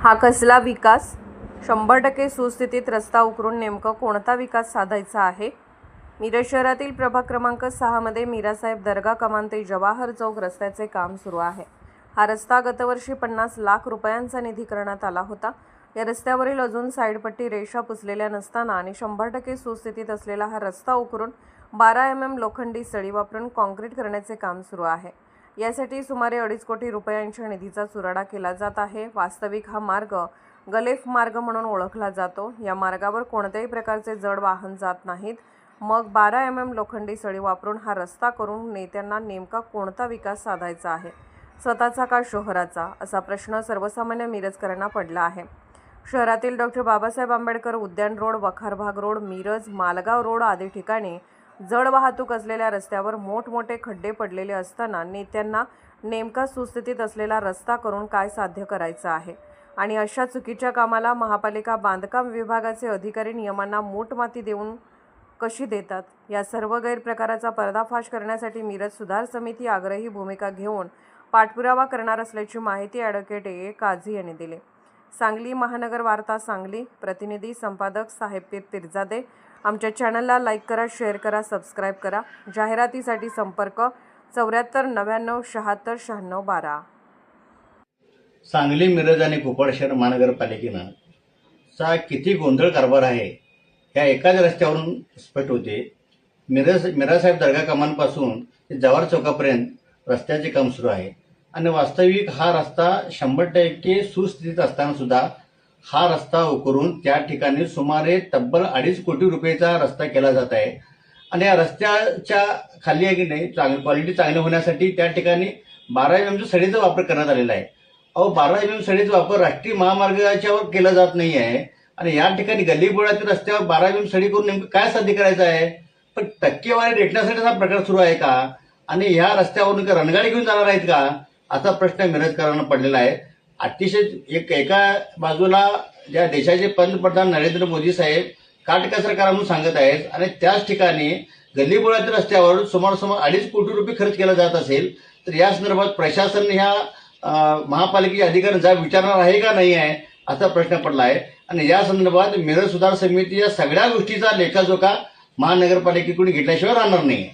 हा कसला विकास? 100% सुस्थितीत रस्ता उकरून नेमकं कोणता विकास साधायचा आहे? मिरज शहरातील प्रभाग क्रमांक 6 मध्ये मीरासाहेब दर्गा कमान ते जवाहर चौक रस्त्याचे काम सुरू आहे. हा रस्ता गतवर्षी 50 लाख रुपयांचा निधी करण्यात आला होता. या रस्त्यावरील अजून साईडपट्टी रेषा पुसलेल्या नसताना आणि 100% सुस्थितीत असलेला हा रस्ता उकरून 12 mm लोखंडी सळी वापरून कॉन्क्रीट करण्याचे काम सुरू आहे. यासाठी सुमारे 2.5 कोटी रुपयांच्या निधीचा चुराडा केला जात आहे. वास्तविक हा मार्ग गलेफ मार्ग म्हणून ओळखला जातो. या मार्गावर कोणत्याही प्रकारचे जड वाहन जात नाहीत. मग 12 mm लोखंडी सळी वापरून हा रस्ता करून नेत्यांना नेमका कोणता विकास साधायचा आहे? स्वतःचा का शहराचा? असा प्रश्न सर्वसामान्य मिरजकरांना पडला आहे. शहरातील डॉक्टर बाबासाहेब आंबेडकर उद्यान road, Vakharbag road, Miraj, Malgaon road आदी ठिकाणी जड वाहतूक असलेल्या रस्त्यावर मोठमोठे खड्डे पडलेले असताना नेत्यांना नेमका सुस्थितीत असलेला रस्ता करून काय साध्य करायचं आहे? आणि अशा चुकीच्या कामाला महापालिका बांधकाम विभागाचे अधिकारी नियमांना मूठमाती देऊन कशी देतात? या सर्व गैरप्रकाराचा पर्दाफाश करण्यासाठी मिरज सुधार समिती आग्रही भूमिका घेऊन पाठपुरावा करणार असल्याची माहिती ॲडव्होकेट ए. काझी यांनी दिली. सांगली महानगर वार्ता सांगली. प्रतिनिधी संपादक साहेबपीर पिरजादे. आमच्या चॅनलला लाईक करा, शेअर करा, सबस्क्राईब करा. जाहिरातीसाठी संपर्क 74 99 76 96 12. सांगली, मिरज आणि कोपड शहर महानगरपालिकेनं चा किती गोंधळ कारभार आहे या एकाच रस्त्यावरून स्पष्ट होते. मिरासाहेब दर्गा कमानपासून ते जवाहर चौकापर्यंत रस्त्याचे काम सुरू आहे आणि वास्तविक हा रस्ता 100% सुस्थितीत असताना सुद्धा हा रस्ता उकरून त्या ठिकाणी सुमारे तब्बल 2.5 कोटी रुपयाचा रस्ता केला जात आहे. आणि या रस्त्याच्या खाली आहे की नाही क्वालिटी चांगली होण्यासाठी त्या ठिकाणी 12 mm सळीचा वापर करण्यात आलेला आहे. 12 mm सळीचा वापर राष्ट्रीय महामार्गाच्यावर केला जात नाही आहे आणि या ठिकाणी गल्लीबोळातील रस्त्यावर 12 mm सळी करून नेमकं काय साध्य करायचं आहे? पण टक्केवारी रेटण्यासाठी हा प्रकार सुरू आहे का? आणि ह्या रस्त्यावरून रणगाडी घेऊन जाणार आहेत का? असा प्रश्न मिरजकरांना पडलेला आहे. अतिशय एका बाजूला ज्या देशाचे पंतप्रधान नरेंद्र मोदी साहेब काटकसर करा म्हणून सांगत आहेत आणि त्याच ठिकाणी गल्लीबोळातील रस्त्यावर सुमार 2.5 कोटी रुपये खर्च केला जात असेल तर या संदर्भात प्रशासन ह्या महापालिकेच्या अधिकाऱ्यांचा विचारणार आहे का नाही आहे असा प्रश्न पडला आहे. आणि या संदर्भात मिरज सुधार समिती या सगळ्या गोष्टीचा लेखाजोखा महानगरपालिकेकडून घेतल्याशिवाय राहणार नाही.